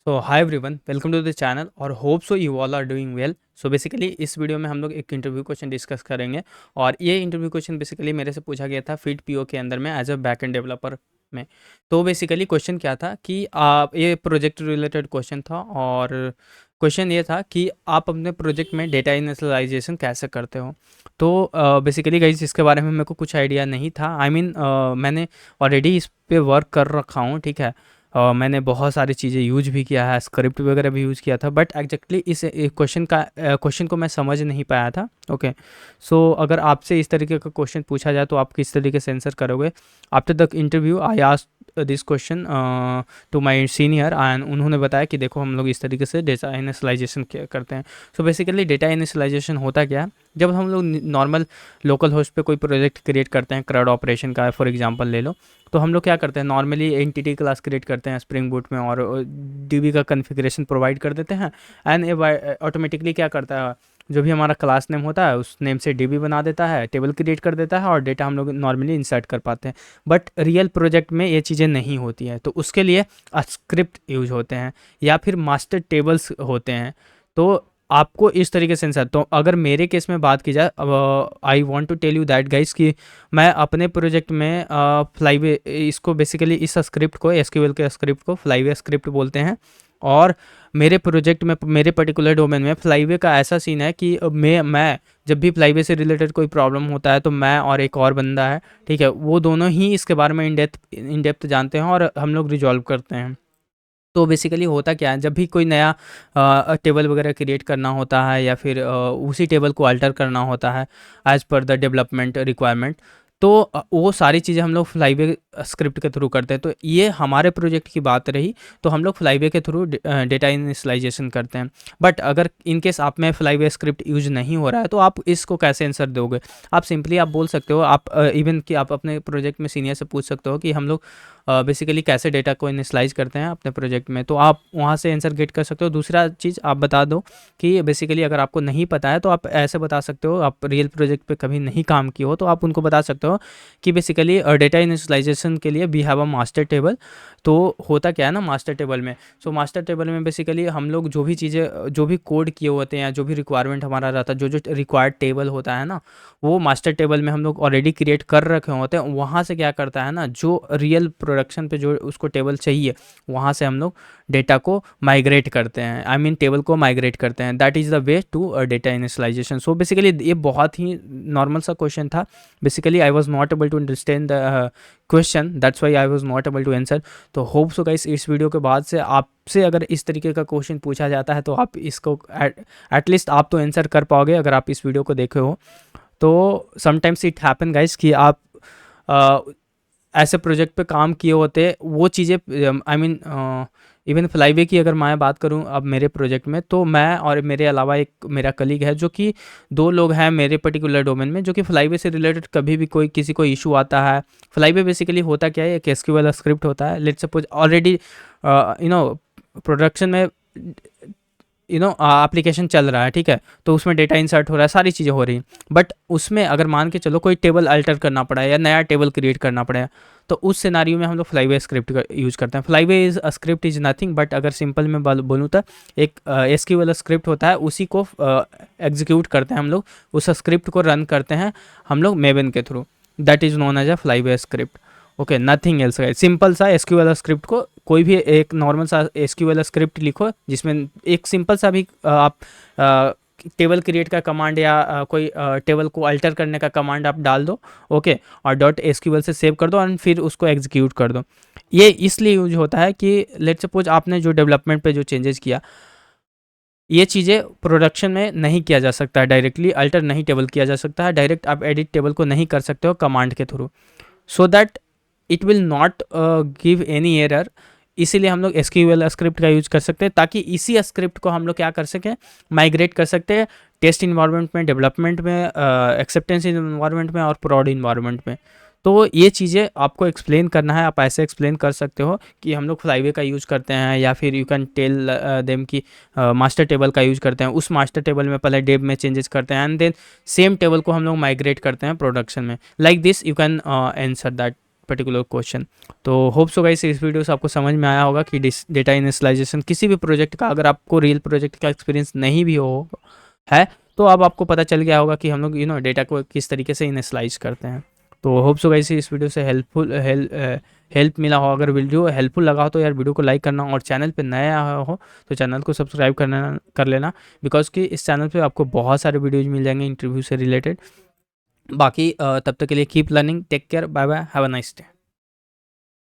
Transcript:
तो hi everyone, welcome to the channel और hope so you all are doing well. So basically इस video में हम लोग एक इंटरव्यू क्वेश्चन डिस्कस करेंगे और ये इंटरव्यू क्वेश्चन बेसिकली मेरे से पूछा गया था फिट पीओ के अंदर में as a back end developer में। तो बेसिकली क्वेश्चन क्या था कि आप ये प्रोजेक्ट रिलेटेड क्वेश्चन था और क्वेश्चन ये था कि आप अपने प्रोजेक्ट में डेटा इनिशियलाइजेशन कैसे करते हो। तो बेसिकली गाइस इसके बारे में मेरे को कुछ आइडिया नहीं था। मैंने ऑलरेडी इस पे वर्क कर रखा हूँ, ठीक है। मैंने बहुत सारी चीज़ें यूज भी किया है, स्क्रिप्ट वगैरह भी यूज़ किया था, बट एग्जैक्टली इस क्वेश्चन को मैं समझ नहीं पाया था। ओके, सो अगर आपसे इस तरीके का क्वेश्चन पूछा जाए तो आप किस तरीके से आंसर करोगे। After the interview I asked this question to my senior एंड उन्होंने बताया कि देखो हम लोग इस तरीके से डेटा इनिशियलाइजेशन करते हैं। सो बेसिकली डेटा इनिशियलाइजेशन होता क्या है, जब हम लोग नॉर्मल लोकल होस्ट पे कोई प्रोजेक्ट क्रिएट करते हैं, CRUD ऑपरेशन का फॉर एग्जांपल ले लो, तो हम लोग क्या करते हैं, नॉर्मली एंटिटी क्लास क्रिएट करते हैं स्प्रिंग बूट में और डीबी का कॉन्फ़िगरेशन प्रोवाइड कर देते हैं एंड ये ऑटोमेटिकली क्या करता है, जो भी हमारा क्लास नेम होता है उस नेम से डीबी बना देता है, टेबल क्रिएट कर देता है और डेटा हम लोग नॉर्मली इंसर्ट कर पाते हैं। बट रियल प्रोजेक्ट में ये चीज़ें नहीं होती हैं, तो उसके लिए स्क्रिप्ट यूज होते हैं या फिर मास्टर टेबल्स होते हैं। तो आपको इस तरीके से आंसर, तो अगर मेरे केस में बात की जाए, I want to tell you that guys कि मैं अपने प्रोजेक्ट में फ्लाईवे, इसको बेसिकली इस स्क्रिप्ट को, एसक्यूएल के स्क्रिप्ट को फ्लाईवे स्क्रिप्ट बोलते हैं। और मेरे प्रोजेक्ट में, मेरे पर्टिकुलर डोमेन में फ्लाईवे का ऐसा सीन है कि मैं जब भी फ्लाईवे से रिलेटेड कोई प्रॉब्लम होता है तो मैं और एक और बंदा है, ठीक है, वो दोनों ही इसके बारे में इन डेप्थ जानते हैं और हम लोग रिजॉल्व करते हैं। तो बेसिकली होता क्या है, जब भी कोई नया टेबल वगैरह क्रिएट करना होता है या फिर उसी टेबल को अल्टर करना होता है as per the development requirement, तो वो सारी चीज़ें हम लोग फ्लाईवे स्क्रिप्ट के थ्रू करते हैं। तो ये हमारे प्रोजेक्ट की बात रही, तो हम लोग फ्लाईवे के थ्रू डेटा इनिशियलाइजेशन करते हैं। बट अगर इन केस आप में फ्लाईवे स्क्रिप्ट यूज नहीं हो रहा है तो आप इसको कैसे आंसर दोगे। आप सिंपली आप बोल सकते हो, आप इवन कि आप अपने प्रोजेक्ट में सीनियर से पूछ सकते हो कि हम लोग बेसिकली कैसे डेटा को इनिशियलाइज करते हैं अपने प्रोजेक्ट में, तो आप वहाँ से आंसर गेट कर सकते हो। दूसरा चीज़ आप बता दो कि बेसिकली अगर आपको नहीं पता है तो आप ऐसे बता सकते हो, आप रियल प्रोजेक्ट पे कभी नहीं काम किए हो तो आप उनको बता सकते हो कि बेसिकली डेटा इनिशियलाइजेशन के लिए we have a master table. तो होता क्या है ना मास्टर टेबल में, सो मास्टर टेबल में बेसिकली हम लोग जो भी चीज़ें, जो भी कोड किए होते हैं, जो भी रिक्वायरमेंट हमारा रहता है, जो जो रिक्वायर्ड टेबल होता है ना, वो मास्टर टेबल में हम लोग ऑलरेडी क्रिएट कर रखे होते हैं। वहाँ से क्या करता है ना, जो रियल प्रोडक्शन पे जो उसको टेबल चाहिए, वहाँ से हम लोग डेटा को माइग्रेट करते हैं, आई मीन टेबल को माइग्रेट करते हैं। That is the way to data initialization. So basically ये बहुत ही नॉर्मल सा क्वेश्चन था। Basically I was not able to understand the question, that's why I was not able to answer. तो hope so guys इस video के बाद से आपसे अगर इस तरीके का क्वेश्चन पूछा जाता है तो आप इसको एटलीस्ट आप तो आंसर कर पाओगे अगर आप इस वीडियो को देखे हो। तो समटाइम्स इट हैपन गाइस कि आप ऐसे प्रोजेक्ट पे काम किए होते, वो चीज़ें, आई मीन इवन फ्लाईवे की अगर मैं बात करूं अब मेरे प्रोजेक्ट में, तो मैं और मेरे अलावा एक मेरा कलीग है, जो कि दो लोग हैं मेरे पर्टिकुलर डोमेन में, जो कि फ्लाईवे से रिलेटेड कभी भी कोई किसी को इशू आता है। फ्लाईवे बेसिकली होता क्या है, एक एसक्यूएल स्क्रिप्ट होता है। लेट्स सपोज ऑलरेडी प्रोडक्शन में एप्लीकेशन चल रहा है, ठीक है, तो उसमें डेटा इंसर्ट हो रहा है, सारी चीज़ें हो रही हैं। बट उसमें अगर मान के चलो कोई टेबल अल्टर करना पड़ा है या नया टेबल क्रिएट करना पड़ा है, तो उस सिनारियो में हम लोग फ्लाईवे स्क्रिप्ट का यूज़ करते हैं। Flyway is a script is nothing but, अगर सिंपल में बोलूँ तो एक एसक्यूएल स्क्रिप्ट होता है, उसी को एग्जीक्यूट करते हैं हम लोग, उस स्क्रिप्ट को रन करते हैं हम लोग मेवन के through. That is known as a Flyway script. Okay, nothing else. Simple सा एसक्यूएल स्क्रिप्ट को, कोई भी एक नॉर्मल सा एसक्यूएल स्क्रिप्ट लिखो जिसमें एक सिंपल सा भी आप टेबल क्रिएट का कमांड या कोई टेबल को अल्टर करने का कमांड आप डाल दो, ओके, और डॉट एसक्यूएल से सेव कर दो और फिर उसको एग्जीक्यूट कर दो। ये इसलिए यूज होता है कि लेट्स सपोज आपने जो डेवलपमेंट पे जो चेंजेस किया, ये चीज़ें प्रोडक्शन में नहीं किया जा सकता है, डायरेक्टली अल्टर नहीं टेबल किया जा सकता है, डायरेक्ट आप एडिट टेबल को नहीं कर सकते हो कमांड के through, so that it will not give any error. इसीलिए हम लोग एसक्यूएल स्क्रिप्ट का यूज कर सकते हैं, ताकि इसी स्क्रिप्ट को हम लोग क्या कर सकें, माइग्रेट कर सकते हैं टेस्ट इन्वायरमेंट में, डेवलपमेंट में, एक्सेप्टेंस इन्वायरमेंट में और प्रोड इन्वायरमेंट में। तो ये चीज़ें आपको एक्सप्लेन करना है, आप ऐसे एक्सप्लेन कर सकते हो कि हम लोग फ्लाईवे का यूज़ करते हैं, या फिर यू कैन टेल देम कि मास्टर टेबल का यूज़ करते हैं। उस मास्टर टेबल में पहले डेव में चेंजेस करते हैं एंड देन सेम टेबल को हम लोग माइग्रेट करते हैं प्रोडक्शन में। Like this you can answer that particular question. तो होप सो गाइस इस वीडियो से आपको समझ में आया होगा कि डेटा इनिशियलाइजेशन किसी भी प्रोजेक्ट का, अगर आपको रियल प्रोजेक्ट का एक्सपीरियंस नहीं भी हो है तो अब आपको पता चल गया होगा कि हम लोग डेटा को किस तरीके से इनिशियलाइज करते हैं। तो होप सो गाइस इस वीडियो से हेल्प मिला हो। अगर वीडियो हेल्पफुल लगा हो तो यार वीडियो को लाइक करना, और चैनल पे नया हो तो चैनल को सब्सक्राइब कर लेना, बिकॉज कि इस चैनल पे आपको बहुत सारे वीडियोज मिल जाएंगे इंटरव्यू से रिलेटेड। बाकी तब तक के लिए keep learning, take care, bye bye, have a nice day.